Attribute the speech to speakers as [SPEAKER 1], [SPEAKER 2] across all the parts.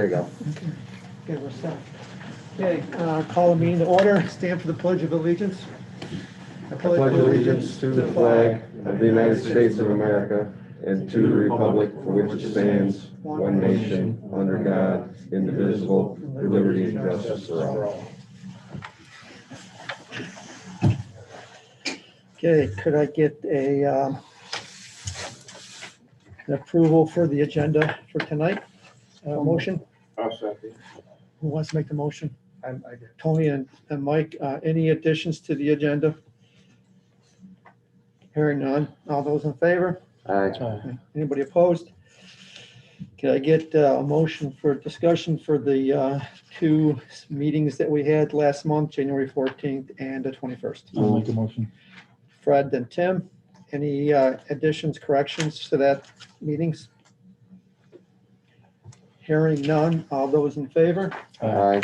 [SPEAKER 1] There you go.
[SPEAKER 2] Okay, we're set. Okay, call the meeting to order. Stand for the Pledge of Allegiance.
[SPEAKER 1] I pledge allegiance to the flag of the United States of America and to the republic for which it stands, one nation, under God, indivisible, with liberty and justice for all.
[SPEAKER 2] Okay, could I get an approval for the agenda for tonight? Motion?
[SPEAKER 3] I'll second.
[SPEAKER 2] Who wants to make the motion?
[SPEAKER 3] I did.
[SPEAKER 2] Tony and Mike, any additions to the agenda? Hearing none. All those in favor?
[SPEAKER 1] Aye.
[SPEAKER 2] Anybody opposed? Can I get a motion for discussion for the two meetings that we had last month, January 14th and the 21st?
[SPEAKER 4] I'll make a motion.
[SPEAKER 2] Fred and Tim, any additions, corrections to that meetings? Hearing none. All those in favor?
[SPEAKER 1] Aye.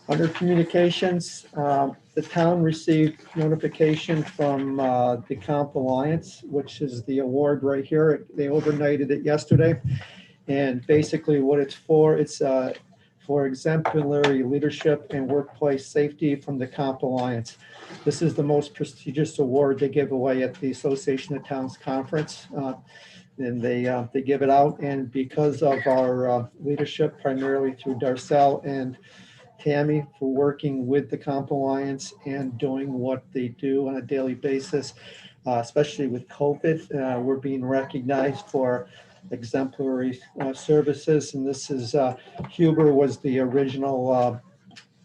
[SPEAKER 2] Under communications, the town received notification from the Comp Alliance, which is the award right here. They overnighted it yesterday. And basically what it's for exemplary leadership and workplace safety from the Comp Alliance. This is the most prestigious award they give away at the Association of Towns Conference. And they give it out. And because of our leadership, primarily through Darcel and Tammy, for working with the Comp Alliance and doing what they do on a daily basis, especially with COVID. We're being recognized for exemplary services. And this is, Huber was the original,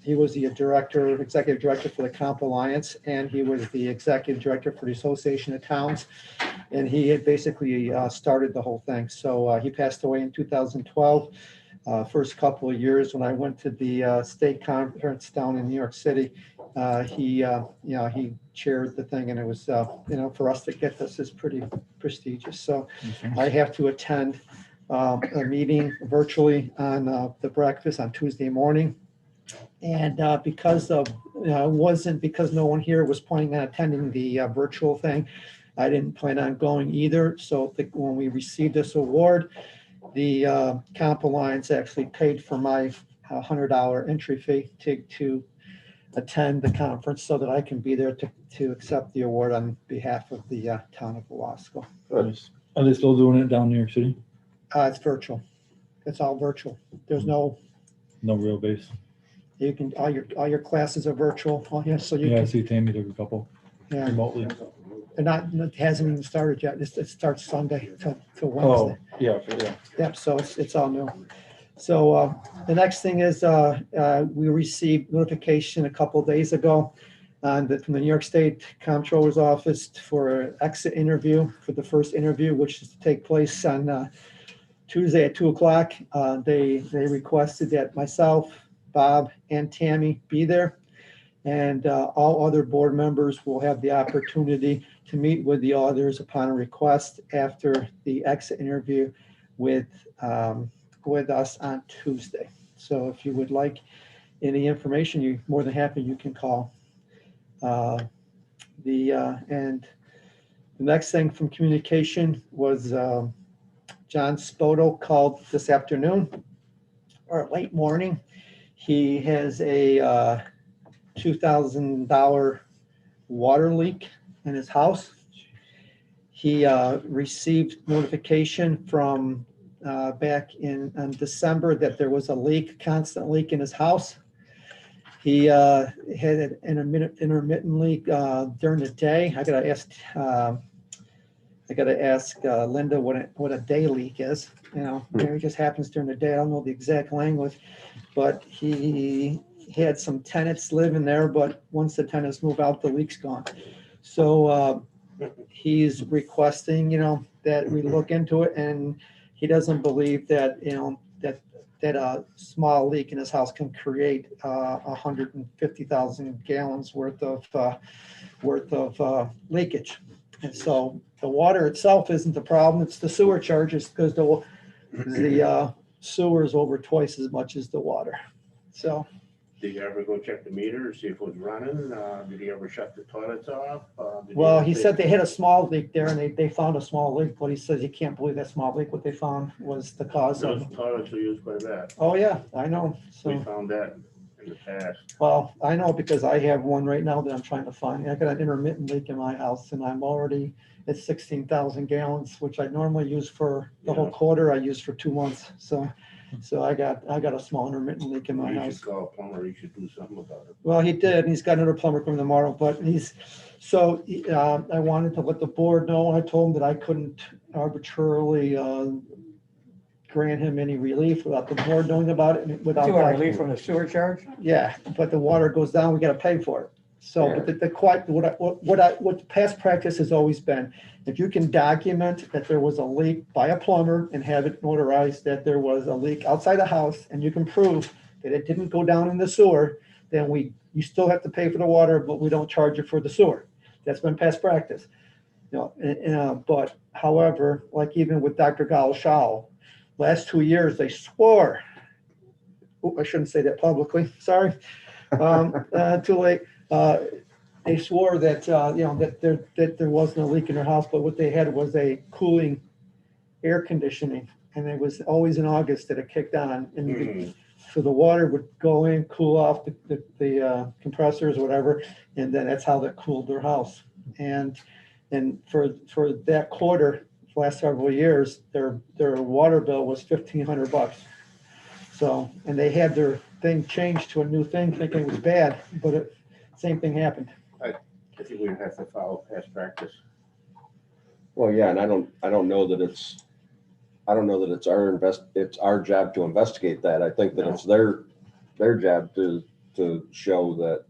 [SPEAKER 2] he was the executive director for the Comp Alliance, and he was the executive director for the Association of Towns. And he had basically started the whole thing. So he passed away in 2012. First couple of years when I went to the state conference down in New York City, he chaired the thing, and it was, for us to get this is pretty prestigious. So I have to attend a meeting virtually on the breakfast on Tuesday morning. And because no one here was planning on attending the virtual thing, I didn't plan on going either. So when we received this award, the Comp Alliance actually paid for my $100 entry fee to attend the conference so that I can be there to accept the award on behalf of the town of Owasco.
[SPEAKER 4] Are they still doing it down in New York City?
[SPEAKER 2] It's virtual. It's all virtual. There's no
[SPEAKER 4] real base.
[SPEAKER 2] You can all your classes are virtual. Oh, yeah, so you
[SPEAKER 4] Yeah, I
[SPEAKER 2] can,
[SPEAKER 4] see Tammy took a couple remotely.
[SPEAKER 2] it hasn't even started yet. It starts Sunday to Wednesday.
[SPEAKER 4] Oh, yeah.
[SPEAKER 2] Yep, so it's all new. So the next thing is we received notification a couple of days ago from the New York State Comptroller's Office for an exit interview, for the first interview, which is to take place on Tuesday at 2:00. They requested that myself, Bob, and Tammy be there. And all other board members will have the opportunity to meet with the auditors upon a request after the exit interview with us on Tuesday. So if you would like any information, you're more than happy, you can call. And the next thing from communication was John Spoto called this afternoon or late morning. He has a $2,000 water leak in his house. He received notification from back in December that there was a leak, constant leak in his house. He had an intermittent leak during the day. I gotta ask Linda what a day leak is. It just happens during the day. I don't know the exact language, but he had some tenants living there, but once the tenants move out, the leak's gone. So he's requesting, that we look into it, and he doesn't believe that, that a small leak in his house can create 150,000 gallons worth of leakage. And so the water itself isn't the problem; it's the sewer charges, because the sewer is over twice as much as the water. So
[SPEAKER 3] Did you ever go check the meter, see if it was running? Did he ever shut the toilets off? Did
[SPEAKER 2] Well,
[SPEAKER 3] ever
[SPEAKER 2] he
[SPEAKER 3] say-
[SPEAKER 2] said they had a small leak there and they found a small leak, but he says he can't believe that small leak, what they found was the cause
[SPEAKER 3] Those
[SPEAKER 2] of.
[SPEAKER 3] toilets are used quite a bit.
[SPEAKER 2] Oh, yeah, I know.
[SPEAKER 3] We
[SPEAKER 2] So,
[SPEAKER 3] found that in the past.
[SPEAKER 2] well, I know because I have one right now that I'm trying to find. I got an intermittent leak in my house and I'm already at 16,000 gallons, which I normally use for the whole
[SPEAKER 3] Yeah.
[SPEAKER 2] quarter. I use for 2 months. So I got a small intermittent leak in my
[SPEAKER 3] You
[SPEAKER 2] house.
[SPEAKER 3] should call a plumber, he should do something about it.
[SPEAKER 2] Well, he did, and he's got another plumber coming tomorrow, but I wanted to let the board know, I told him that I couldn't arbitrarily grant him any relief without the board knowing about it, and without.
[SPEAKER 5] You want relief from the sewer charge?
[SPEAKER 2] Yeah, but the water goes down, we gotta pay for it. So,
[SPEAKER 1] Yeah.
[SPEAKER 2] but what past practice has always been, if you can document that there was a leak by a plumber and have it notarized that there was a leak outside the house, and you can prove that it didn't go down in the sewer, then you still have to pay for the water, but we don't charge you for the sewer. That's been past practice. You know, but however, like even with Dr. Galashow, last 2 years, they swore, I shouldn't say that publicly, sorry. Too late. They swore that, that there wasn't a leak in their house, but what they had was a cooling air conditioning. And it was always in August that it kicked on. And
[SPEAKER 3] Mhm.
[SPEAKER 2] so the water would go in, cool off the compressors or whatever, and then that's how that cooled their house. And for that quarter, the last several years, their water bill was $1,500. So, and they had their thing changed to a new thing, thinking it was bad, but same thing happened.
[SPEAKER 3] I think we have to follow past practice.
[SPEAKER 1] Well, yeah, and I don't know that it's it's our job to investigate that. I think that
[SPEAKER 3] No.
[SPEAKER 1] it's their job to show that,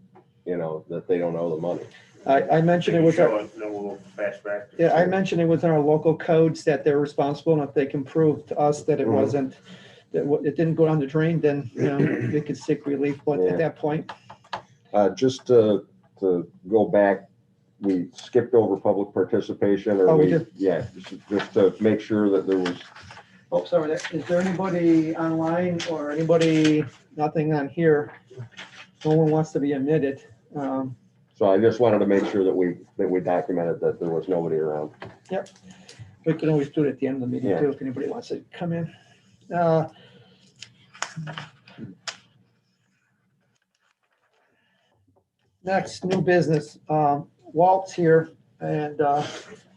[SPEAKER 1] that they don't owe the money.
[SPEAKER 2] I mentioned it was,
[SPEAKER 3] Show it, no past practice.
[SPEAKER 2] yeah, I mentioned it was in our local codes that they're responsible, and if they can prove to us that it
[SPEAKER 1] Mhm.
[SPEAKER 2] wasn't, it didn't go down the drain, then, they could seek relief, but
[SPEAKER 1] Yeah.
[SPEAKER 2] at that point,
[SPEAKER 1] Just to go back, we skipped over public participation or
[SPEAKER 2] Oh, we did?
[SPEAKER 1] Yeah, just to make sure that there was,
[SPEAKER 2] oh, sorry, is there anybody online or anybody, nothing on here? No one wants to be admitted.
[SPEAKER 1] so I just wanted to make sure that we documented that there was nobody around.
[SPEAKER 2] We can always do it at the end of the meeting
[SPEAKER 1] Yeah.
[SPEAKER 2] too, if anybody wants to come in. Next, new business. Walt's here, and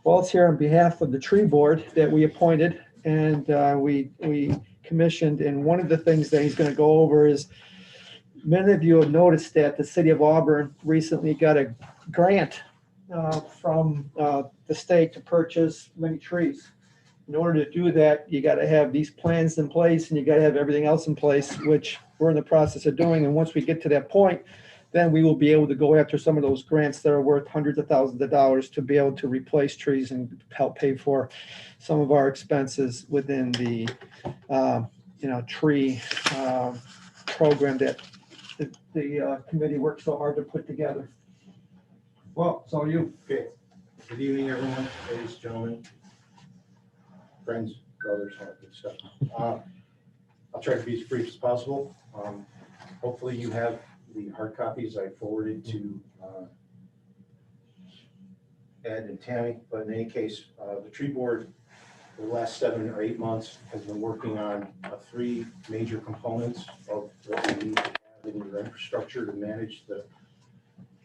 [SPEAKER 2] Walt's here on behalf of the tree board that we appointed, and we commissioned. And one of the things that he's going to go over is, many of you have noticed that the city of Auburn recently got a grant from the state to purchase many trees. In order to do that, you got to have these plans in place and you got to have everything else in place, which we're in the process of doing. And once we get to that point, then we will be able to go after some of those grants that are worth hundreds of thousands of dollars to be able to replace trees and help pay for some of our expenses within the, tree program that the committee worked so hard to put together. Well, so you.
[SPEAKER 6] Okay, good evening, everyone, ladies, gentlemen, friends, brothers, all that good stuff. I'll try to be as brief as possible. Hopefully you have the hard copies I forwarded to Ed and Tammy, but in any case, the tree board for the last 7 or 8 months has been working on 3 major components of what we need to have in your infrastructure to manage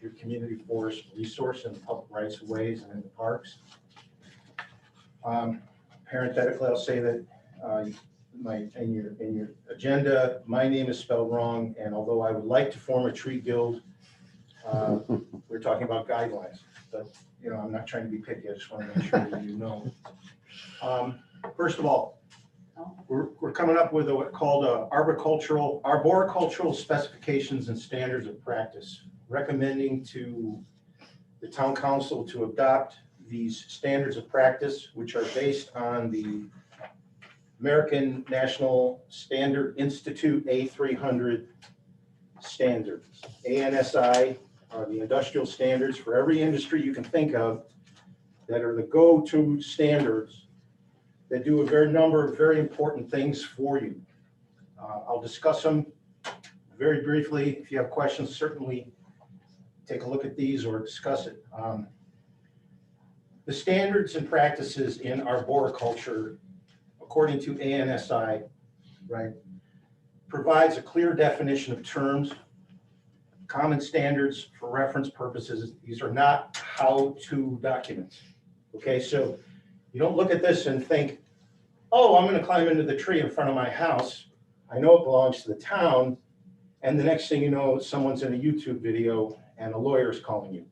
[SPEAKER 6] your community forest resource and the public rights of ways and in the parks. Parenthetically, I'll say that in your agenda, my name is spelled wrong, and although I would like to form a tree guild, we're talking about guidelines. But I'm not trying to be picky. I just want to make sure that you know. First of all, we're coming up with what's called arboricultural specifications and standards of practice, recommending to the town council to adopt these standards of practice, which are based on the American National Standard Institute A300 standards. ANSI are the industrial standards for every industry you can think of that are the go-to standards that do a number of very important things for you. I'll discuss them very briefly, if you have questions, certainly take a look at these or discuss it. The standards and practices in arboriculture, according to ANSI, right, provides a clear definition of terms, common standards for reference purposes. These are not how-to documents. Okay, so you don't look at this and think, oh, I'm going to climb into the tree in front of my house. I know it belongs to the town. And the next thing you know, someone's in a YouTube video and a lawyer is calling you.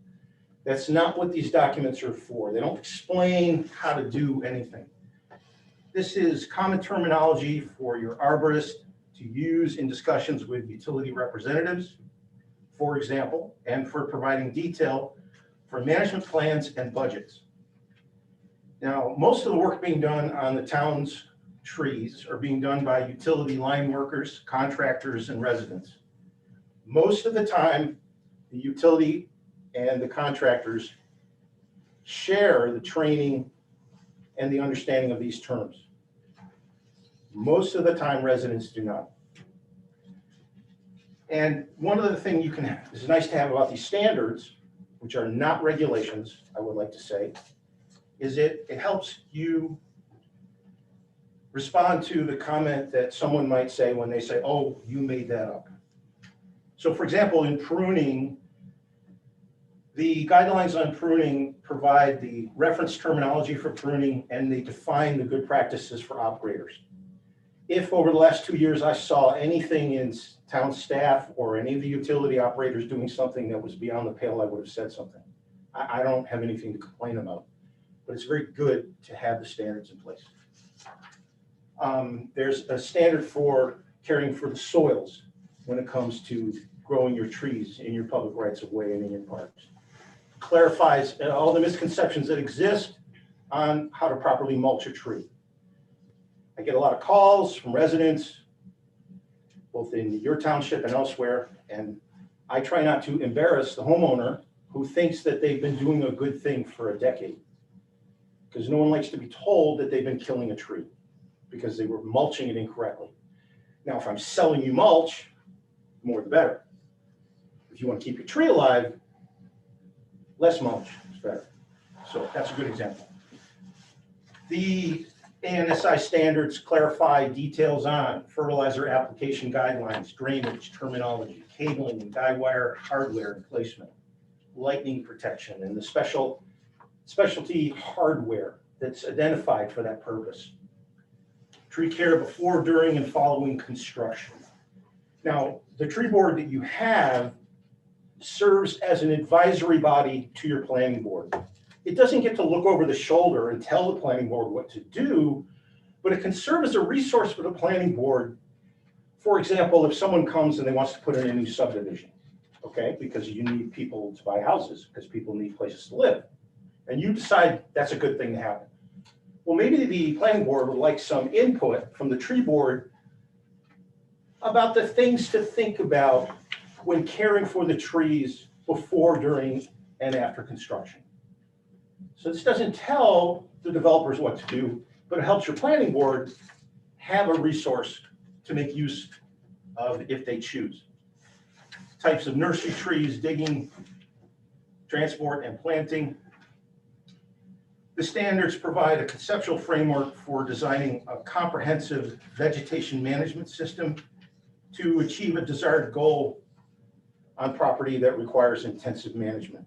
[SPEAKER 6] That's not what these documents are for. They don't explain how to do anything. This is common terminology for your arborist to use in discussions with utility representatives, for example, and for providing detail for management plans and budgets. Now, most of the work being done on the town's trees are being done by utility line workers, contractors, and residents. Most of the time, the utility and the contractors share the training and the understanding of these terms. Most of the time, residents do not. And one of the things is nice to have about these standards, which are not regulations, I would like to say, is it helps you respond to the comment that someone might say when they say, oh, you made that up. So for example, in pruning, the guidelines on pruning provide the reference terminology for pruning, and they define the good practices for operators. If over the last 2 years I saw anything in town staff or any of the utility operators doing something that was beyond the pale, I would have said something. I don't have anything to complain about, but it's very good to have the standards in place. There's a standard for caring for the soils when it comes to growing your trees in your public rights of way and in your parks. Clarifies all the misconceptions that exist on how to properly mulch a tree. I get a lot of calls from residents, both in your township and elsewhere, and I try not to embarrass the homeowner who thinks that they've been doing a good thing for a decade. Because no one likes to be told that they've been killing a tree because they were mulching it incorrectly. Now, if I'm selling you mulch, more the better. If you want to keep your tree alive, less mulch is better. So that's a good example. The ANSI standards clarify details on fertilizer application guidelines, drainage, terminology, cabling and guide wire hardware and placement, lightning protection, and the specialty hardware that's identified for that purpose. Tree care before, during, and following construction. Now, the tree board that you have serves as an advisory body to your planning board. It doesn't get to look over the shoulder and tell the planning board what to do, but it can serve as a resource for the planning board. For example, if someone comes and they wants to put in a new subdivision, okay, because you need people to buy houses, because people need places to live, and you decide that's a good thing to happen. Well, maybe the planning board would like some input from the tree board about the things to think about when caring for the trees before, during, and after construction. So this doesn't tell the developers what to do, but it helps your planning board have a resource to make use of if they choose. Types of nursery trees, digging, transport, and planting. The standards provide a conceptual framework for designing a comprehensive vegetation management system to achieve a desired goal on property that requires intensive management.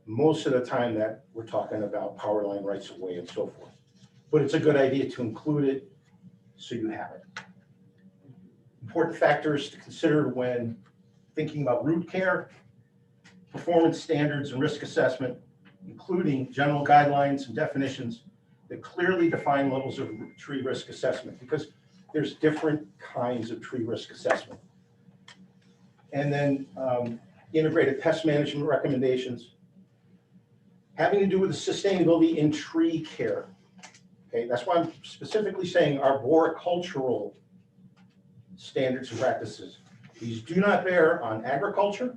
[SPEAKER 6] Most of the time that we're talking about power line rights of way and so forth. But it's a good idea to include it so you have it. Important factors to consider when thinking about root care, performance standards and risk assessment, including general guidelines and definitions that clearly define levels of tree risk assessment, because there's different kinds of tree risk assessment. And then integrated pest management recommendations having to do with the sustainability in tree care. Okay, that's why I'm specifically saying arboricultural standards and practices. These do not bear on agriculture,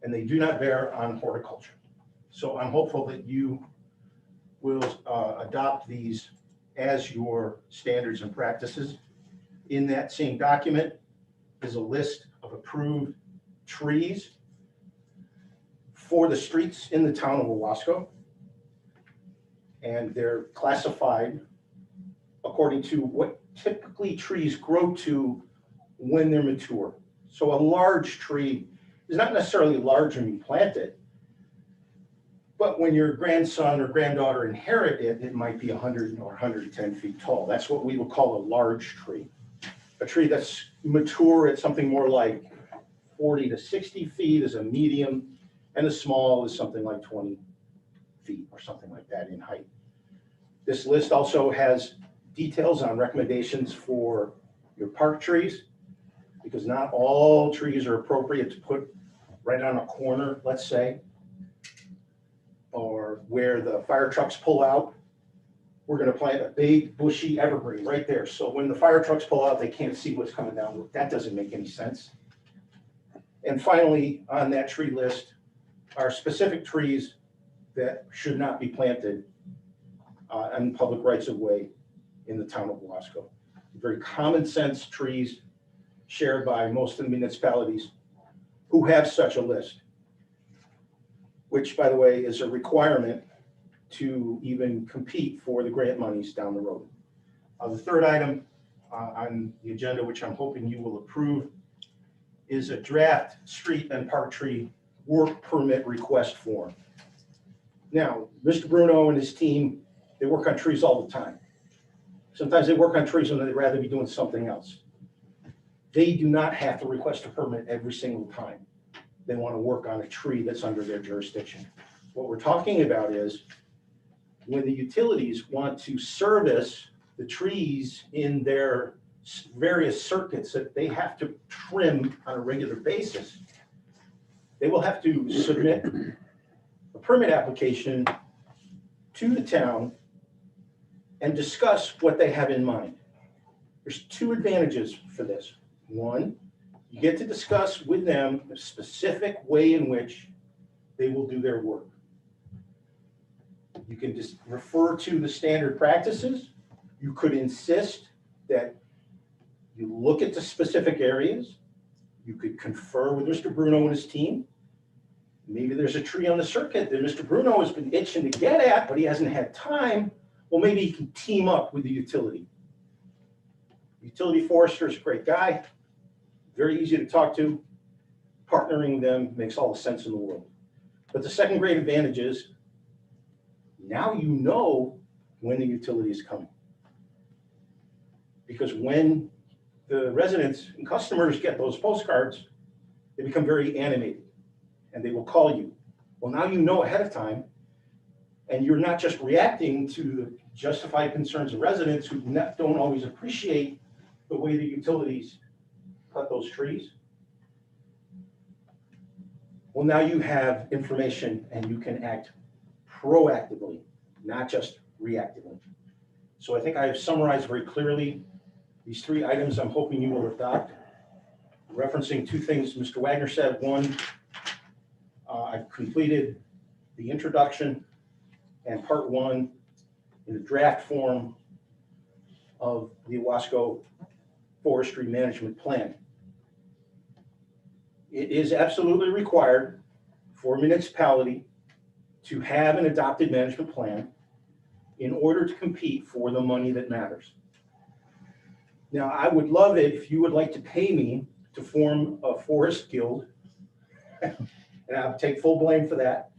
[SPEAKER 6] and they do not bear on horticulture. So I'm hopeful that you will adopt these as your standards and practices. In that same document, is a list of approved trees for the streets in the town of Owasco. And they're classified according to what typically trees grow to when they're mature. So a large tree is not necessarily large when you plant it, but when your grandson or granddaughter inherit it, it might be 100 or 110 feet tall. That's what we would call a large tree. A tree that's mature at something more like 40 to 60 feet is a medium, and a small is something like 20 feet or something like that in height. This list also has details on recommendations for your park trees, because not all trees are appropriate to put right on a corner, let's say, or where the fire trucks pull out. We're gonna plant a big bushy evergreen right there. So when the fire trucks pull out, they can't see what's coming down. That doesn't make any sense. And finally, on that tree list are specific trees that should not be planted on public rights of way in the town of Owasco. Very common sense trees shared by most of the municipalities who have such a list, which, by the way, is a requirement to even compete for the grant monies down the road. The third item on the agenda, which I'm hoping you will approve, is a draft street and park tree work permit request form. Now, Mr. Bruno and his team, they work on trees all the time. Sometimes they work on trees when they'd rather be doing something else. They do not have to request a permit every single time they want to work on a tree that's under their jurisdiction. What we're talking about is when the utilities want to service the trees in their various circuits that they have to trim on a regular basis, they will have to submit a permit application to the town and discuss what they have in mind. There's two advantages for this. One, you get to discuss with them the specific way in which they will do their work. You can just refer to the standard practices. You could insist that you look at the specific areas. You could confer with Mr. Bruno and his team. Maybe there's a tree on the circuit that Mr. Bruno has been itching to get at, but he hasn't had time. Well, maybe he can team up with the utility. Utility forester is a great guy, very easy to talk to. Partnering with them makes all the sense in the world. But the second great advantage is now you know when the utility is coming. Because when the residents and customers get those postcards, they become very animated and they will call you. Well, now you know ahead of time, and you're not just reacting to the justified concerns of residents who don't always appreciate the way the utilities cut those trees. Well, now you have information and you can act proactively, not just reactively. So I think I have summarized very clearly these three items I'm hoping you will adopt. Referencing two things Mr. Wagner said. One, I've completed the introduction and part one in the draft form of the Owasco Forestry Management Plan. It is absolutely required for a municipality to have an adopted management plan in order to compete for the money that matters. Now, I would love it if you would like to pay me to form a forest guild, and I'll take full blame for that,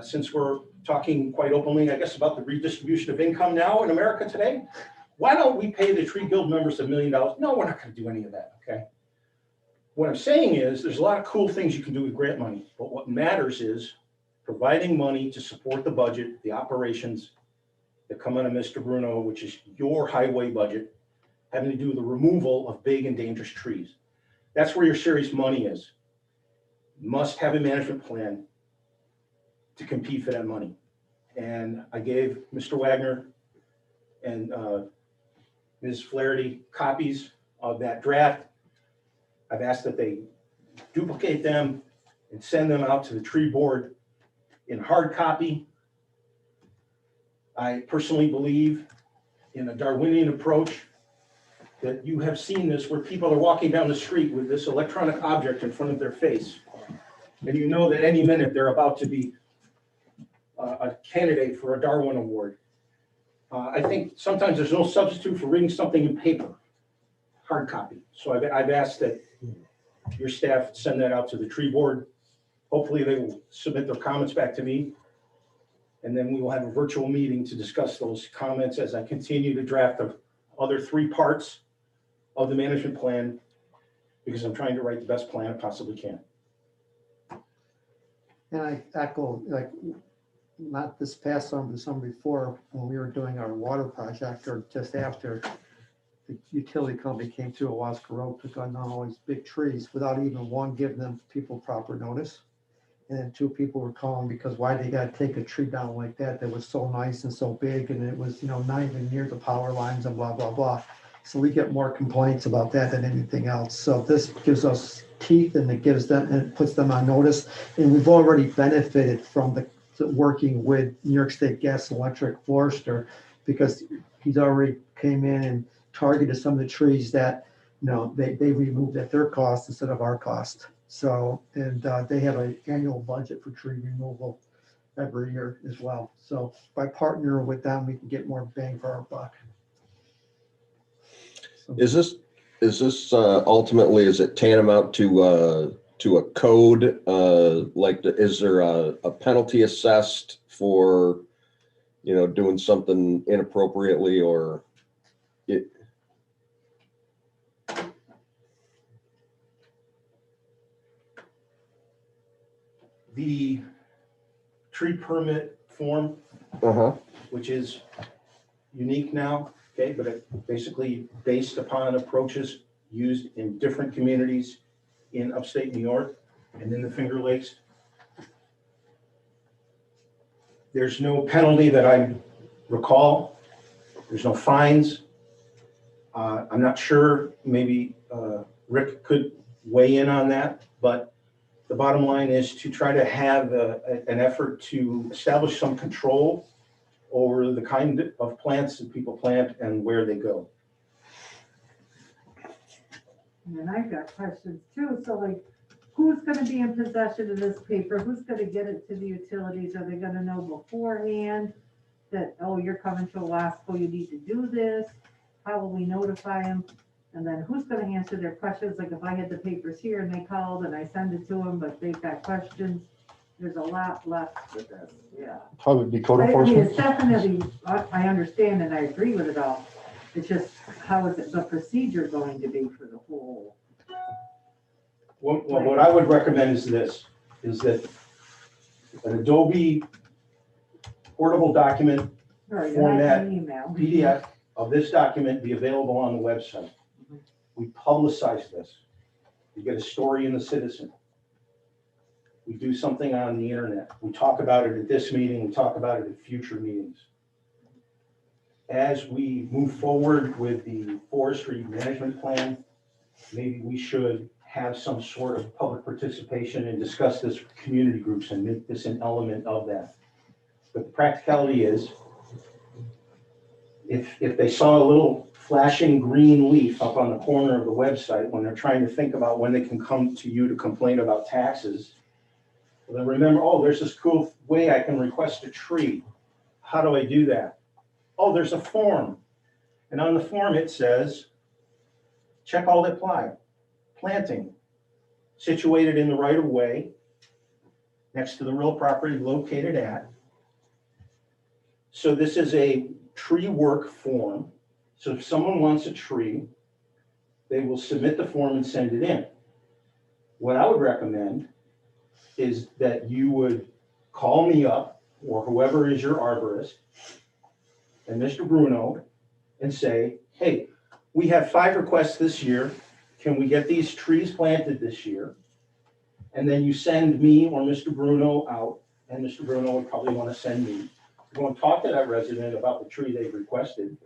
[SPEAKER 6] since we're talking quite openly, I guess, about the redistribution of income now in America today. Why don't we pay the tree guild members $1 million? No, we're not going to do any of that, okay? What I'm saying is there's a lot of cool things you can do with grant money, but what matters is providing money to support the budget, the operations that come out of Mr. Bruno, which is your highway budget, having to do with the removal of big and dangerous trees. That's where your serious money is. You must have a management plan to compete for that money. And I gave Mr. Wagner and Ms. Flaherty copies of that draft. I've asked that they duplicate them and send them out to the tree board in hard copy. I personally believe in a Darwinian approach that you have seen this where people are walking down the street with this electronic object in front of their face. And you know that any minute they're about to be a candidate for a Darwin Award. I think sometimes there's no substitute for reading something in paper, hard copy. So I've asked that your staff send that out to the tree board. Hopefully they will submit their comments back to me. And then we will have a virtual meeting to discuss those comments as I continue to draft the other 3 parts of the management plan, because I'm trying to write the best plan I possibly can.
[SPEAKER 2] And I echo, like, not this past summer, the summer before, when we were doing our water project, or just after, the utility company came through Owasco Road, took on all these big trees without even one giving them people proper notice. And then 2 people were calling because why they gotta take a tree down like that was so nice and so big, and it was, not even near the power lines and blah, blah, blah. So we get more complaints about that than anything else. So this gives us teeth, and it gives them, and it puts them on notice. And we've already benefited from the working with New York State Gas and Electric Forester, because he's already came in and targeted some of the trees that, they removed at their cost instead of our cost. So, and they have an annual budget for tree removal every year as well. So by partnering with them, we can get more bang for our buck. So,
[SPEAKER 1] Is this ultimately, is it tantamount to a code? Is there a penalty assessed for, doing something inappropriately, or it?
[SPEAKER 6] The tree permit form, which is unique now, okay, but it basically based upon approaches used in different communities in upstate New York and in the Finger Lakes. There's no penalty that I recall. There's no fines. I'm not sure, maybe Rick could weigh in on that, but the bottom line is to try to have an effort to establish some control over the kind of plants that people plant and where they go.
[SPEAKER 7] And I've got questions too. So like, who's gonna be in possession of this paper? Who's gonna get it to the utilities? Are they gonna know beforehand that, oh, you're coming to Owasco, you need to do this? How will we notify them? And then who's gonna answer their questions? Like if I had the papers here and they called and I send it to them, but they've got questions, there's a lot left with this, yeah.
[SPEAKER 4] Probably be code
[SPEAKER 7] I mean,
[SPEAKER 4] enforcement.
[SPEAKER 7] it's definitely, I understand and I agree with it all. It's just, how is it, the procedure going to be for the whole?
[SPEAKER 6] Well, what I would recommend is this, is that an Adobe portable document
[SPEAKER 7] Right, and I
[SPEAKER 6] format,
[SPEAKER 7] can email.
[SPEAKER 6] PDF of this document be available on the website. We publicize this. We get a story in the Citizen. We do something on the internet. We talk about it at this meeting. We talk about it at future meetings. As we move forward with the forestry management plan, maybe we should have some sort of public participation and discuss this with community groups and make this an element of that. But the practicality is, if they saw a little flashing green leaf up on the corner of the website when they're trying to think about when they can come to you to complain about taxes, well, then remember, oh, there's this cool way I can request a tree. How do I do that? Oh, there's a form. And on the form it says, check all that apply. Planting, situated in the right of way, next to the real property located at. So this is a tree work form. So if someone wants a tree, they will submit the form and send it in. What I would recommend is that you would call me up, or whoever is your arborist, and Mr. Bruno, and say, hey, we have 5 requests this year. Can we get these trees planted this year? And then you send me or Mr. Bruno out, and Mr. Bruno would probably want to send me to go and talk to that resident about the tree they've requested.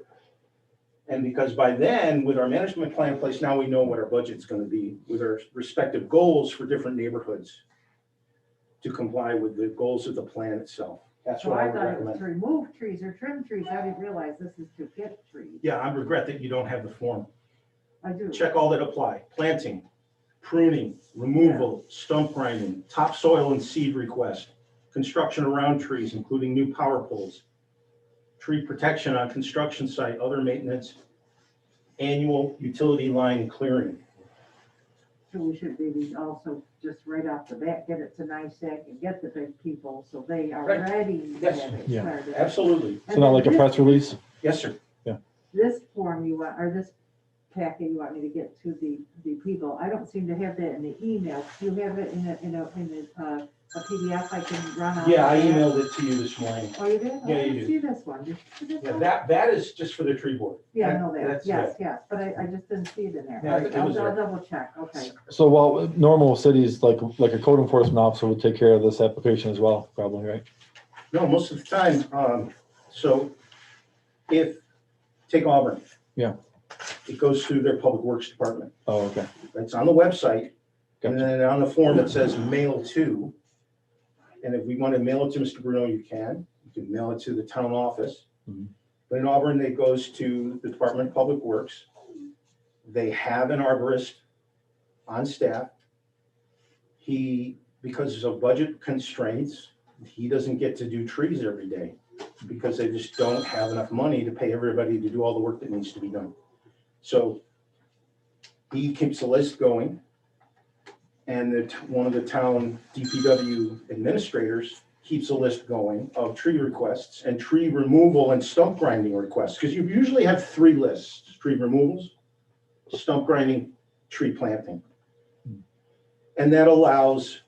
[SPEAKER 6] And because by then, with our management plan in place, now we know what our budget's going to be with our respective goals for different neighborhoods to comply with the goals of the plan itself. That's
[SPEAKER 7] So
[SPEAKER 6] what I
[SPEAKER 7] I
[SPEAKER 6] would
[SPEAKER 7] thought it was
[SPEAKER 6] recommend.
[SPEAKER 7] to remove trees or trim trees. I didn't realize this is to get trees.
[SPEAKER 6] Yeah, I regret that you don't have the form.
[SPEAKER 7] I do.
[SPEAKER 6] check all that apply. Planting, pruning, removal, stump grinding, topsoil and seed request, construction around trees, including new power poles, tree protection on construction site, other maintenance, annual utility line clearing.
[SPEAKER 7] So we should be also just right off the bat, get it to NICEAG and get the big people so they are
[SPEAKER 6] Right.
[SPEAKER 7] ready to
[SPEAKER 6] Yes.
[SPEAKER 7] have it
[SPEAKER 4] Yeah.
[SPEAKER 7] started.
[SPEAKER 6] Absolutely.
[SPEAKER 4] So not like a press release?
[SPEAKER 6] Yes, sir.
[SPEAKER 7] This form you want, or this packet you want me to get to the people, I don't seem to have that in the email. Do you have it in a PDF I can run out?
[SPEAKER 6] Yeah, I emailed it to you this morning.
[SPEAKER 7] Oh, you did?
[SPEAKER 6] Yeah,
[SPEAKER 7] I
[SPEAKER 6] you
[SPEAKER 7] didn't
[SPEAKER 6] do.
[SPEAKER 7] see this one. Did you see this
[SPEAKER 6] Yeah,
[SPEAKER 7] one?
[SPEAKER 6] that is just for the tree board.
[SPEAKER 7] Yeah, I know that.
[SPEAKER 6] That's
[SPEAKER 7] Yes, yes, but I just didn't see it in there.
[SPEAKER 6] Yeah, it was
[SPEAKER 7] I'll
[SPEAKER 6] there.
[SPEAKER 7] double check, okay.
[SPEAKER 4] So while normal cities, like a code enforcement officer would take care of this application as well, probably, right?
[SPEAKER 6] No, most of the time, so take Auburn.
[SPEAKER 4] Yeah.
[SPEAKER 6] It goes through their public works department.
[SPEAKER 4] Oh, okay.
[SPEAKER 6] It's on the website. And
[SPEAKER 4] Gotcha.
[SPEAKER 6] then on the form, it says mail to. And if we want to mail it to Mr. Bruno, you can. You can mail it to the town office.
[SPEAKER 4] Mhm.
[SPEAKER 6] But in Auburn, it goes to the Department of Public Works. They have an arborist on staff. Because of budget constraints, he doesn't get to do trees every day because they just don't have enough money to pay everybody to do all the work that needs to be done. So he keeps a list going. And one of the town DPW administrators keeps a list going of tree requests and tree removal and stump grinding requests. Because you usually have 3 lists: tree removals, stump grinding, tree planting. And that allows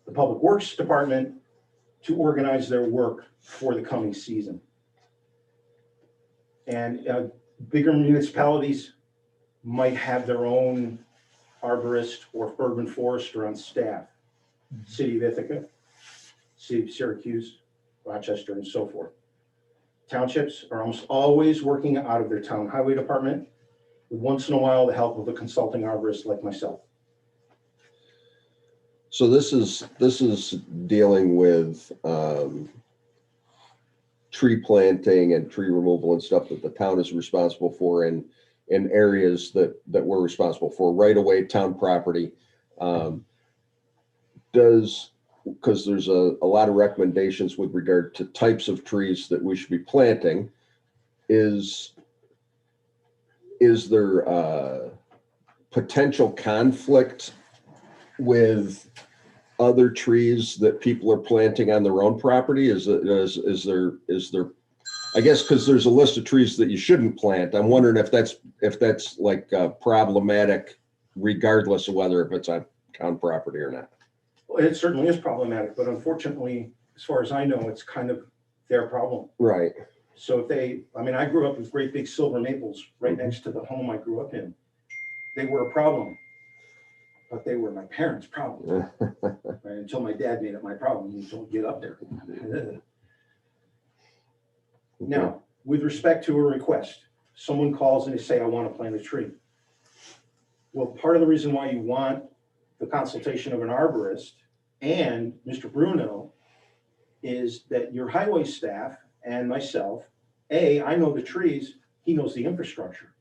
[SPEAKER 6] the Public Works Department to organize their work for the coming season. And bigger municipalities might have their own arborist or urban forester on staff. City of Ithaca, City of Syracuse, Rochester, and so forth. Townships are almost always working out of their town highway department, with once in a while the help of a consulting arborist like myself.
[SPEAKER 1] So this is dealing with tree planting and tree removal and stuff that the town is responsible for in areas that we're responsible for, right away town property. Because there's a lot of recommendations with regard to types of trees that we should be planting. Is there potential conflict with other trees that people are planting on their own property? Is there, I guess, because there's a list of trees that you shouldn't plant. I'm wondering if that's like problematic, regardless of whether if it's on town property or not.
[SPEAKER 6] Well, it certainly is problematic, but unfortunately, as far as I know, it's kind of their problem.
[SPEAKER 1] Right.
[SPEAKER 6] So I grew up with great big silver maples right next to the home I grew up in. They were a problem, but they were my parents' problem. Right, until my dad made it my problem. You don't get up there. Now, with respect to a request, someone calls and they say, I want to plant a tree. Well, part of the reason why you want the consultation of an arborist and Mr. Bruno is that your highway staff and myself, I know the trees, he knows the infrastructure.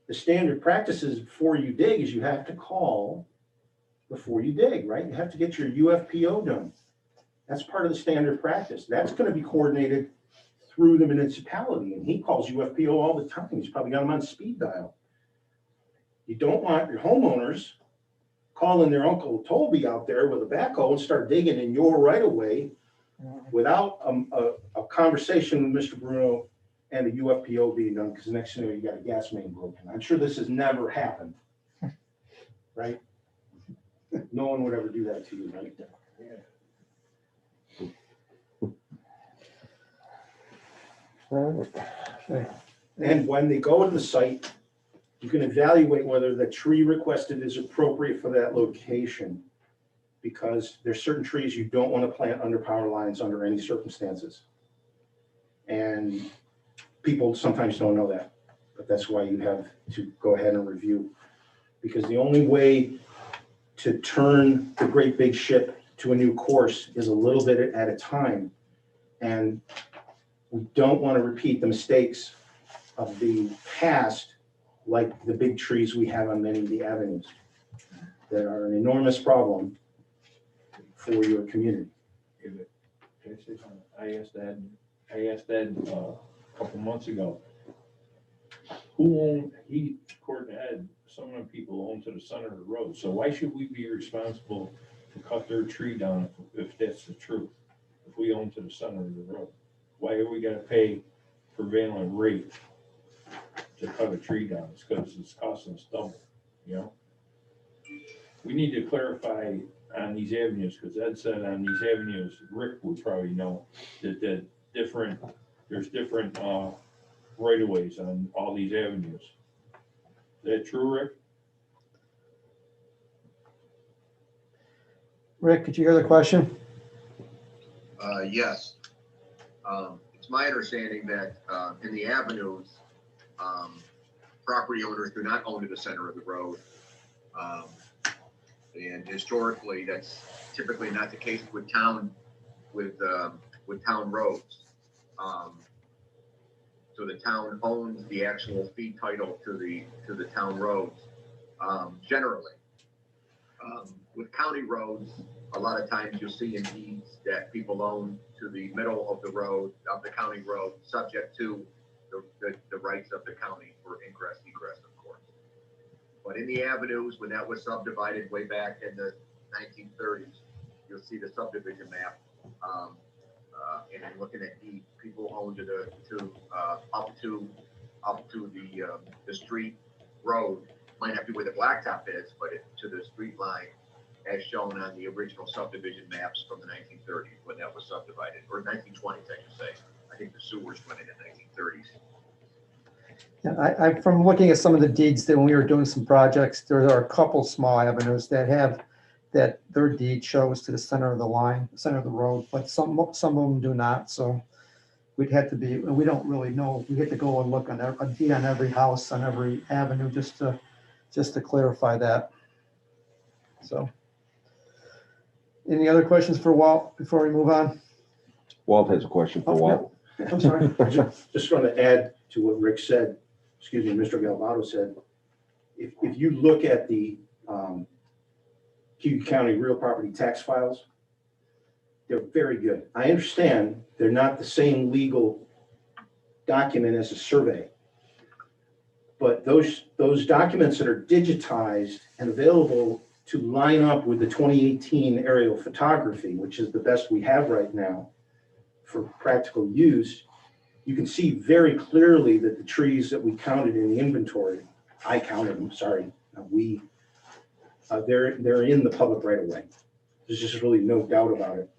[SPEAKER 6] The standard practices before you dig is you have to call before you dig, right? You have to get your UFPO done. That's part of the standard practice. That's going to be coordinated through the municipality, and he calls UFPO all the time. He's probably got them on speed dial. You don't want your homeowners calling their Uncle Toby out there with a backhoe and start digging in your right of way without a conversation with Mr. Bruno and the UFPO being done, because the next thing you know, you got a gas main broken. I'm sure this has never happened, right? No one would ever do that to you, right? And when they go to the site, you can evaluate whether the tree requested is appropriate for that location. Because there's certain trees you don't want to plant under power lines under any circumstances. And people sometimes don't know that, but that's why you have to go ahead and review. Because the only way to turn the great big ship to a new course is a little bit at a time. And we don't want to repeat the mistakes of the past like the big trees we have on many of the avenues that are an enormous problem for your community.
[SPEAKER 8] Can I say something? I asked Ed a couple months ago. Who owned, according to Ed, some of the people own to the center of the road, so why should we be responsible to cut their tree down if that's the truth? If we own to the center of the road, why are we gonna pay prevailing rate to cut a tree down? It's because it's costing us double, you know? We need to clarify on these avenues, because Ed said on these avenues, Rick would probably know that there's different right of ways on all these avenues. Is that true, Rick?
[SPEAKER 2] Rick, could you hear the question?
[SPEAKER 9] Yes. It's my understanding that in the avenues, property owners do not own to the center of the road. And historically, that's typically not the case with town roads. So the town owns the actual fee title to the town roads, generally. With county roads, a lot of times you'll see in deeds that people own to the middle of the road, of the county road, subject to the rights of the county for ingress, egress, of course. But in the avenues, when that was subdivided way back in the 1930s, you'll see the subdivision map. And then looking at deeds, people own up to the street road. Might not be where the blacktop is, but to the street line, as shown on the original subdivision maps from the 1930s when that was subdivided, or 1920s, I should say. I think the sewers went in the 1930s.
[SPEAKER 2] Yeah, I from looking at some of the deeds that when we were doing some projects, there are a couple small avenues that their deed shows to the center of the line, center of the road, but some of them do not. So we don't really know. We had to go and look on a deed on every house, on every avenue, just to clarify that. So, any other questions for Walt before we move on?
[SPEAKER 1] Walt has a question for Walt.
[SPEAKER 2] I'm sorry.
[SPEAKER 6] Just want to add to what Rick said, Mr. Galvado said. If you look at the Cuyahoga County real property tax files, they're very good. I understand they're not the same legal document as a survey, but those documents that are digitized and available to line up with the 2018 aerial photography, which is the best we have right now for practical use, you can see very clearly that the trees that we counted in the inventory, I counted them, sorry, they're in the public right of way. There's just really no doubt about it.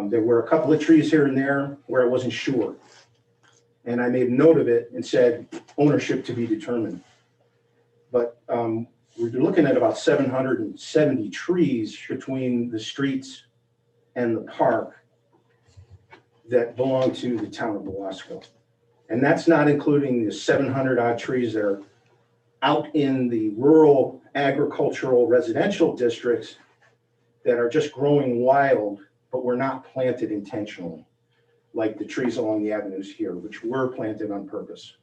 [SPEAKER 6] There were a couple of trees here and there where I wasn't sure. And I made a note of it and said, ownership to be determined. But we're looking at about 770 trees between the streets and the park that belong to the town of Owasco. And that's not including the 700 odd trees that are out in the rural agricultural residential districts that are just growing wild, but were not planted intentionally, like the trees along the avenues here, which were planted on purpose.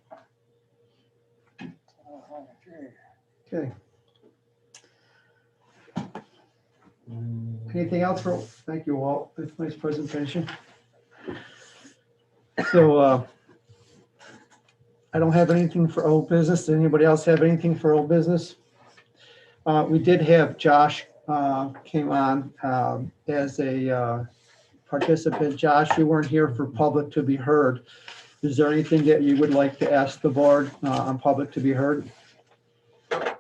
[SPEAKER 2] Okay. Anything else thank you, Walt. That's a nice presentation. So I don't have anything for old business. Does anybody else have anything for old business? We did have Josh came on as a participant. Josh, you weren't here for public to be heard. Is there anything that you would like to ask the board on public to be heard?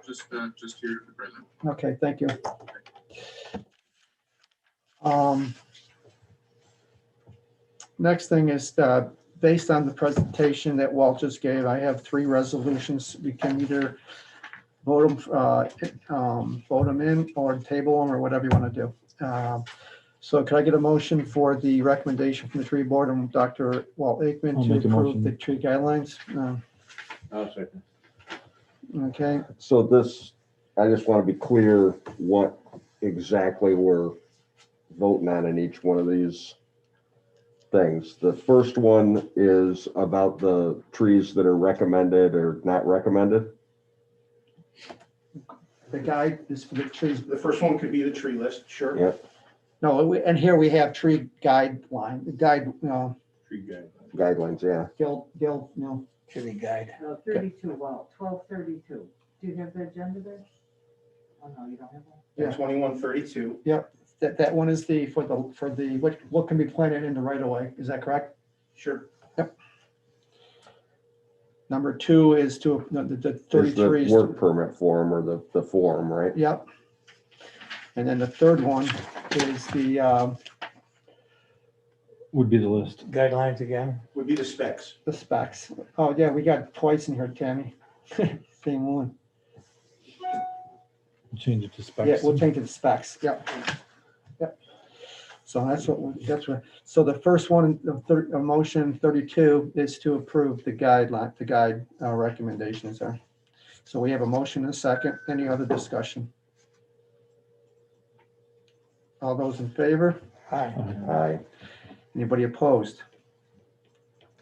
[SPEAKER 10] Just here at the present.
[SPEAKER 2] Okay, thank you. Next thing is based on the presentation that Walt just gave, I have 3 resolutions. We can either vote them in or table them or whatever you want to do. So could I get a motion for the recommendation from the tree board and Dr. Walt Aikman
[SPEAKER 4] I'll
[SPEAKER 2] to
[SPEAKER 4] make a
[SPEAKER 2] approve
[SPEAKER 4] motion.
[SPEAKER 2] the tree guidelines?
[SPEAKER 3] I'll second.
[SPEAKER 2] Okay,
[SPEAKER 1] So I just want to be clear what exactly we're voting on in each one of these things. The first one is about the trees that are recommended or not recommended.
[SPEAKER 2] The guide is for the trees.
[SPEAKER 6] The first one could be the tree list, sure.
[SPEAKER 1] Yeah.
[SPEAKER 2] No, and here we have tree guideline,
[SPEAKER 8] Tree guy.
[SPEAKER 1] Guidelines, yeah.
[SPEAKER 5] Tree guide.
[SPEAKER 7] 32, well, 1232. Do you have the agenda there? Oh, no, you don't have one?
[SPEAKER 2] Yeah.
[SPEAKER 6] 2132.
[SPEAKER 2] that one is for the, what can be planted in the right of way, is that correct?
[SPEAKER 6] Sure.
[SPEAKER 2] Number 2 is to, the
[SPEAKER 1] Is
[SPEAKER 2] 33
[SPEAKER 1] the
[SPEAKER 2] is
[SPEAKER 1] work permit form or the form, right?
[SPEAKER 2] Yep. And then the third one is
[SPEAKER 4] Would be the list.
[SPEAKER 5] Guidelines again.
[SPEAKER 6] Would be the specs.
[SPEAKER 2] the specs. Oh, yeah, we got twice in here, Tammy. Same one.
[SPEAKER 4] Change it to specs.
[SPEAKER 2] Yeah, we'll change it to specs, yep. So so the first one, motion 32 is to approve the guide recommendations there. So we have a motion and a second. Any other discussion? All those in favor?
[SPEAKER 5] Aye.
[SPEAKER 1] Aye.
[SPEAKER 2] Anybody opposed?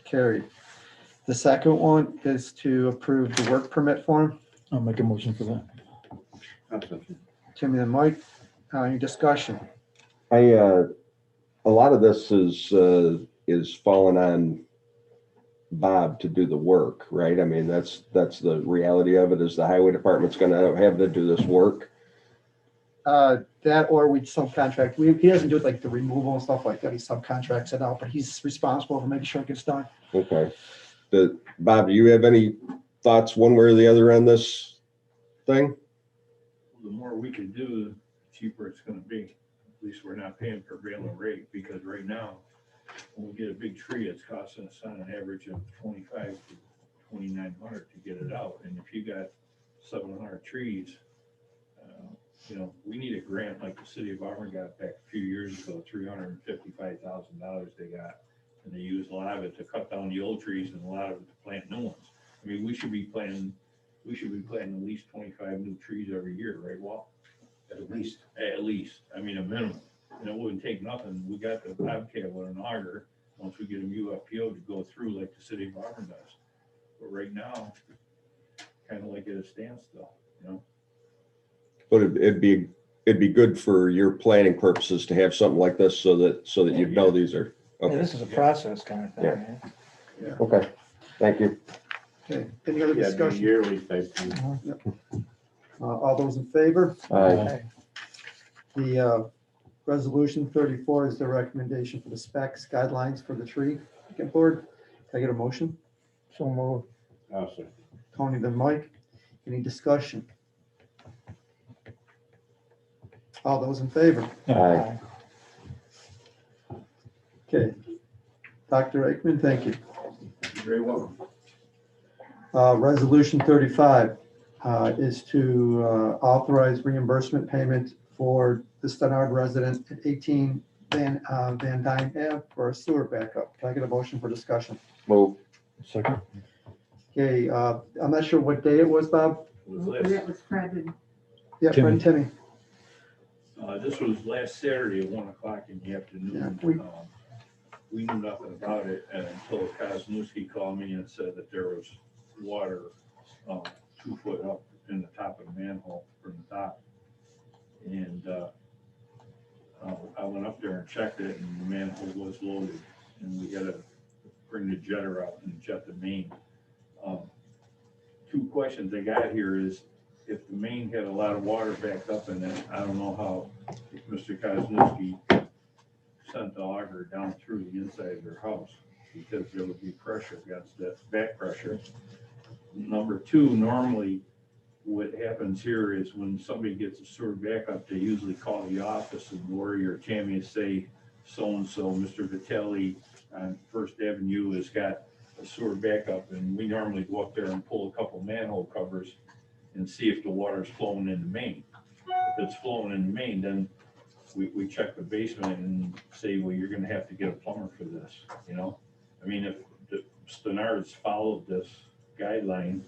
[SPEAKER 2] Carried. The second one is to approve the work permit form.
[SPEAKER 4] I'll make a motion for that.
[SPEAKER 2] Timmy and Mike, any discussion?
[SPEAKER 1] A lot of this is falling on Bob to do the work, right? I mean, that's the reality of it, is the highway department's gonna have to do this work.
[SPEAKER 2] That or we subcontract. He doesn't do it like the removal and stuff like that. He subcontracts it out, but he's responsible for making sure it gets done.
[SPEAKER 1] Okay. Bob, do you have any thoughts one way or the other on this thing?
[SPEAKER 8] The more we can do, the cheaper it's gonna be. At least we're not paying prevailing rate, because right now, when we get a big tree, it's costing us on an average of 2,500 to 2,900 to get it out. And if you got 700 trees, we need a grant like the city of Auburn got back a few years ago, $355,000 they got. And they used a lot of it to cut down the old trees and a lot of it to plant new ones. I mean, we should be planting at least 25 new trees every year, right, Walt?
[SPEAKER 6] At least.
[SPEAKER 8] At least, I mean, a minimum. And it wouldn't take nothing. We got the bobcat with an auger, once we get them UFPO to go through like the city of Auburn does. But right now, kind of like at a standstill,
[SPEAKER 1] But it'd be good for your planning purposes to have something like this so that you know these are,
[SPEAKER 5] Yeah,
[SPEAKER 1] okay.
[SPEAKER 5] this is a process kind of thing.
[SPEAKER 1] Yeah.
[SPEAKER 5] Yeah.
[SPEAKER 1] Okay, thank you.
[SPEAKER 2] Okay, any other
[SPEAKER 3] Yeah, it'd be
[SPEAKER 2] discussion?
[SPEAKER 3] yearly type thing.
[SPEAKER 2] All those in favor?
[SPEAKER 1] Aye.
[SPEAKER 2] The resolution 34 is the recommendation for the specs guidelines for the tree board. Can I get a motion?
[SPEAKER 5] So moved.
[SPEAKER 3] Awesome.
[SPEAKER 2] Tony, then Mike. Any discussion? All those in favor?
[SPEAKER 1] Aye.
[SPEAKER 2] Okay. Dr. Aikman, thank you.
[SPEAKER 3] You're very welcome.
[SPEAKER 2] Resolution 35 is to authorize reimbursement payment for the Stenard resident at 18 Van Dyne Ave for a sewer backup. Can I get a motion for discussion?
[SPEAKER 1] Move.
[SPEAKER 4] Second.
[SPEAKER 2] Okay, I'm not sure what day it was, Bob.
[SPEAKER 8] It was
[SPEAKER 7] That was Fred and
[SPEAKER 2] Yeah,
[SPEAKER 4] Timmy.
[SPEAKER 2] Fred Timmy.
[SPEAKER 8] This was last Saturday at 1:00 in the afternoon.
[SPEAKER 2] Yeah,
[SPEAKER 8] We knew nothing about it until Kozlowski called me and said that there was water 2 foot up in the top of the manhole from the top. And I went up there and checked it, and the manhole was loaded, and we had to bring the jetter out and jet the main. 2 questions I got here is, if the main had a lot of water backed up in it, I don't know how Mr. Kozlowski sent the auger down through the inside of their house, because there would be pressure against that, back pressure. Number 2, normally what happens here is when somebody gets a sewer backup, they usually call the office and Lori or Tammy and say, so-and-so, Mr. Vitelli on First Avenue has got a sewer backup, and we normally go up there and pull a couple manhole covers and see if the water's flowing in the main. If it's flowing in the main, then we check the basement and say, well, you're gonna have to get a plumber for this, I mean, if the Stenards followed this guideline,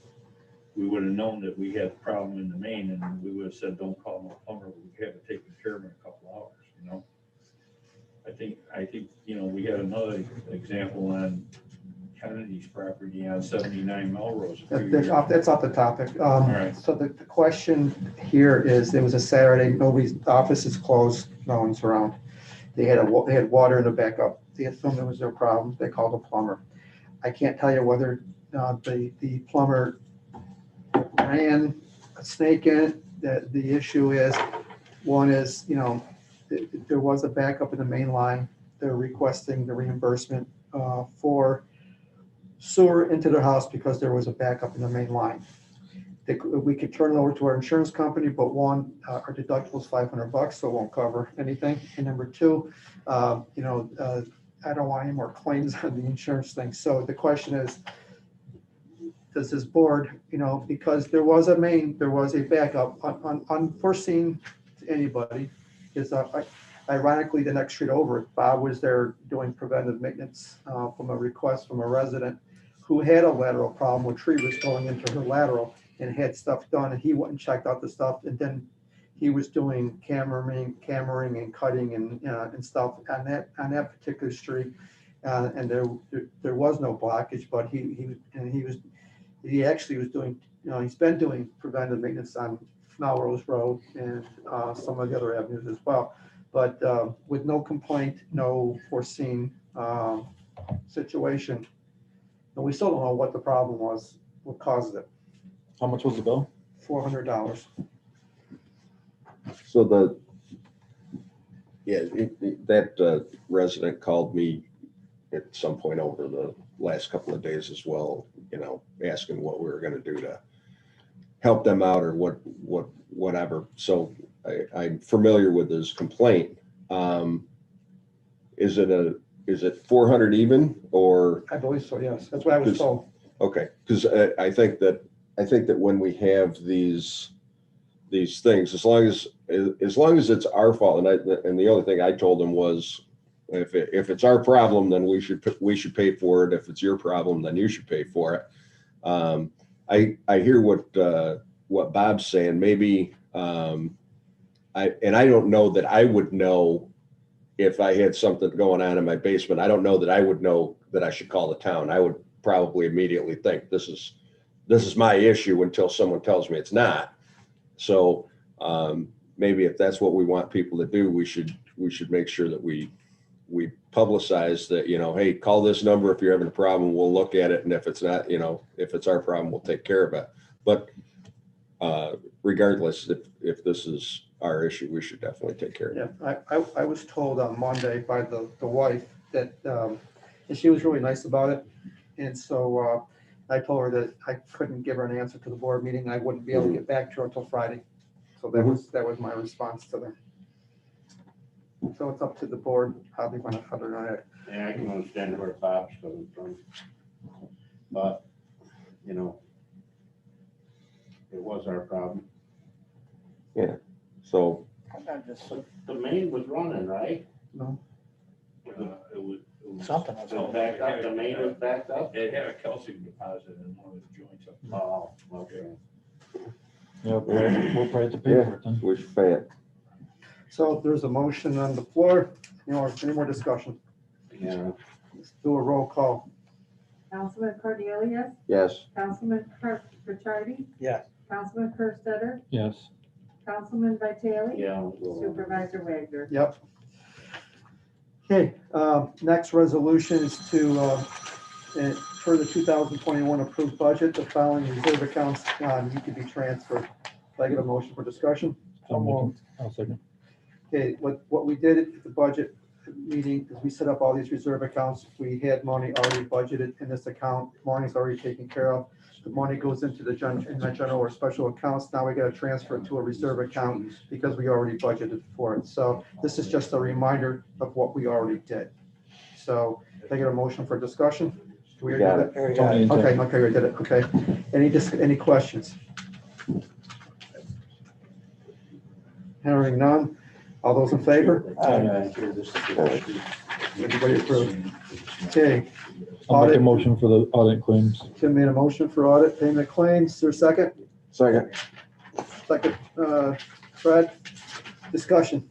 [SPEAKER 8] we would have known that we had a problem in the main, and we would have said, don't call no plumber, we have it taken care of in a couple hours, I think, we had another example on Kennedy's property on 79 Melrose. a few
[SPEAKER 2] That's
[SPEAKER 8] years
[SPEAKER 2] that's off the topic.
[SPEAKER 8] right.
[SPEAKER 2] So the question here is, it was a Saturday, nobody's, the office is closed, no one's around. They had they had water in the backup. They assumed it was their problem. They called a plumber. I can't tell you whether the plumber ran a snake in it. The issue is, one is, there was a backup in the main line. They're requesting the reimbursement for sewer into their house because there was a backup in the main line. We could turn it over to our insurance company, but one, our deductible is $500, so it won't cover anything. And number two, I don't want any more claims on the insurance thing. So the question is, does this board, because there was a backup, unforeseen to anybody, is ironically, the next street over, Bob was there doing preventive maintenance from a request from a resident who had a lateral problem, where tree was going into her lateral and had stuff done, and he went and checked out the stuff, and then he was doing cammering and cutting and stuff on that particular street, and there was no blockage, but he actually was doing, he's been doing preventive maintenance on Melrose Road and some of the other avenues as well, but with no complaint, no foreseen situation. And we still don't know what the problem was, what caused it.
[SPEAKER 4] How much was the bill?
[SPEAKER 2] $400.
[SPEAKER 1] So that resident called me at some point over the last couple of days as well, asking what we were gonna do to help them out or whatever. So I'm familiar with his complaint. Is it 400 even, or?
[SPEAKER 2] I believe so, yes. That's what I was told.
[SPEAKER 1] Okay, because I think that when we have these things, as long as it's our fault, and the only thing I told them was, if it's our problem, then we should pay for it. If it's your problem, then you should pay for it. I hear what Bob's saying. Maybe I don't know that I would know if I had something going on in my basement. I don't know that I would know that I should call the town. I would probably immediately think this is my issue until someone tells me it's not. So maybe if that's what we want people to do, we should make sure that we publicize that, hey, call this number if you're having a problem. We'll look at it, and if it's not, if it's our problem, we'll take care of it. But regardless, if this is our issue, we should definitely take care of it.
[SPEAKER 2] Yeah, I was told on Monday by the wife that, and she was really nice about it. And so I told her that I couldn't give her an answer to the board meeting. I wouldn't be able to get back to her until Friday. So that was my response to them. So it's up to the board how they want to.
[SPEAKER 3] Yeah, I can understand where Bob's coming from. But, it was our problem.
[SPEAKER 1] Yeah. So
[SPEAKER 3] The main was running, right?
[SPEAKER 2] No.
[SPEAKER 8] It was
[SPEAKER 5] Something was
[SPEAKER 3] So backed up, the main was backed up?
[SPEAKER 8] It had a calcium deposit in one of the joints up.
[SPEAKER 3] Oh, okay.
[SPEAKER 4] Yeah, we'll probably have to pay for it then.
[SPEAKER 1] We should pay it.
[SPEAKER 2] So there's a motion on the floor. Any more discussion?
[SPEAKER 3] Yeah.
[SPEAKER 2] Let's do a roll call.
[SPEAKER 7] Councilman Cornelius,
[SPEAKER 1] Yes.
[SPEAKER 7] Councilman Ricciardi,
[SPEAKER 5] Yes.
[SPEAKER 7] Councilman Kerstetter,
[SPEAKER 4] Yes.
[SPEAKER 7] Councilman Vitale,
[SPEAKER 3] Yeah.
[SPEAKER 7] Supervisor Wagner.
[SPEAKER 2] Yep. Okay, next resolution is to, for the 2021 approved budget, the following reserve accounts need to be transferred. Can I get a motion for discussion?
[SPEAKER 4] I'll second.
[SPEAKER 2] Okay, what we did at the budget meeting is we set up all these reserve accounts. We had money already budgeted in this account. Money's already taken care of. The money goes into the general or special accounts. Now we got to transfer it to a reserve account because we already budgeted for it. So this is just a reminder of what we already did. So can I get a motion for discussion? Do we already did it?
[SPEAKER 4] Tony and Tim.
[SPEAKER 2] Okay, we did it. Okay. Any questions? Hearing none. All those in favor? Everybody approved. Okay.
[SPEAKER 4] I'll make a
[SPEAKER 2] Audit.
[SPEAKER 4] motion for the audit claims.
[SPEAKER 2] Tim made a motion for audit payment claims. Is there a second?
[SPEAKER 1] Second.
[SPEAKER 2] Second, Fred, discussion.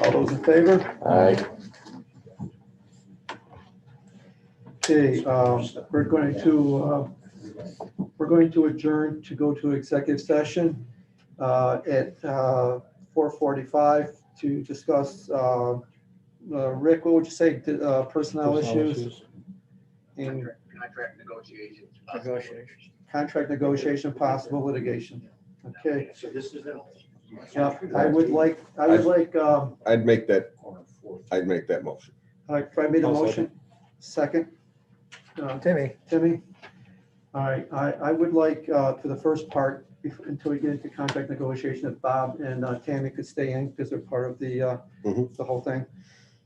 [SPEAKER 2] All those in favor?
[SPEAKER 1] Aye.
[SPEAKER 2] Okay, we're going to adjourn to go to executive session at 4:45 to discuss, Rick, what would you say, personnel issues? And
[SPEAKER 9] Contract negotiations.
[SPEAKER 5] Negotiations.
[SPEAKER 2] contract negotiation, possible litigation. Okay,
[SPEAKER 6] So this is it.
[SPEAKER 2] yeah, I would like,
[SPEAKER 1] I'd make that motion.
[SPEAKER 2] all right, I made a
[SPEAKER 4] I'll
[SPEAKER 2] motion. Second.
[SPEAKER 5] Timmy.
[SPEAKER 2] Timmy? All right, I would like, for the first part, until we get into contract negotiation, if Bob and Tammy could stay in, because they're part of the whole thing.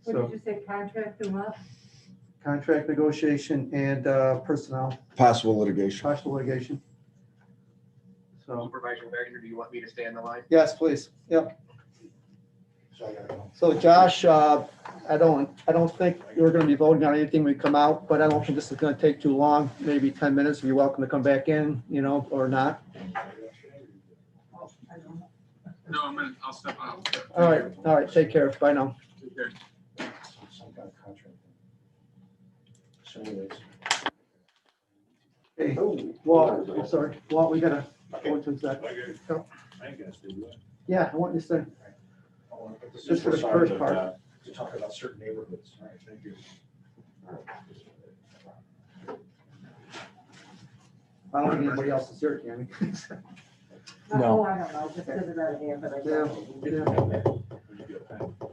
[SPEAKER 7] What
[SPEAKER 2] So,
[SPEAKER 7] did you say, contract and what?
[SPEAKER 2] contract negotiation and personnel,
[SPEAKER 1] Possible litigation.
[SPEAKER 2] possible litigation. So,
[SPEAKER 9] Supervisor Wagner, do you want me to stay on the line?
[SPEAKER 2] yes, please, yep.
[SPEAKER 6] So I gotta go.
[SPEAKER 2] So Josh, I don't think we're gonna be voting on anything when we come out, but I don't think this is gonna take too long, maybe 10 minutes. You're welcome to come back in, or not.
[SPEAKER 10] No, I'll step out.
[SPEAKER 2] All right, take care. Bye now.
[SPEAKER 10] Take care.
[SPEAKER 6] Some kind of contract. So anyways.
[SPEAKER 2] Hey, Walt, I'm sorry, Walt, we gotta go into exec.
[SPEAKER 8] I ain't gonna stay with
[SPEAKER 2] Yeah, I want you to say,
[SPEAKER 6] I wanna put this
[SPEAKER 2] Just for the
[SPEAKER 6] in for
[SPEAKER 2] first
[SPEAKER 6] Sergeant,
[SPEAKER 2] part.
[SPEAKER 6] To talk about certain neighborhoods. All right, thank you.
[SPEAKER 2] I don't think anybody else is here, Tammy.
[SPEAKER 5] No.
[SPEAKER 7] Oh, I don't know, just did it out of hand, but I
[SPEAKER 2] Yeah,
[SPEAKER 7] don't.
[SPEAKER 2] yeah.
[SPEAKER 8] that.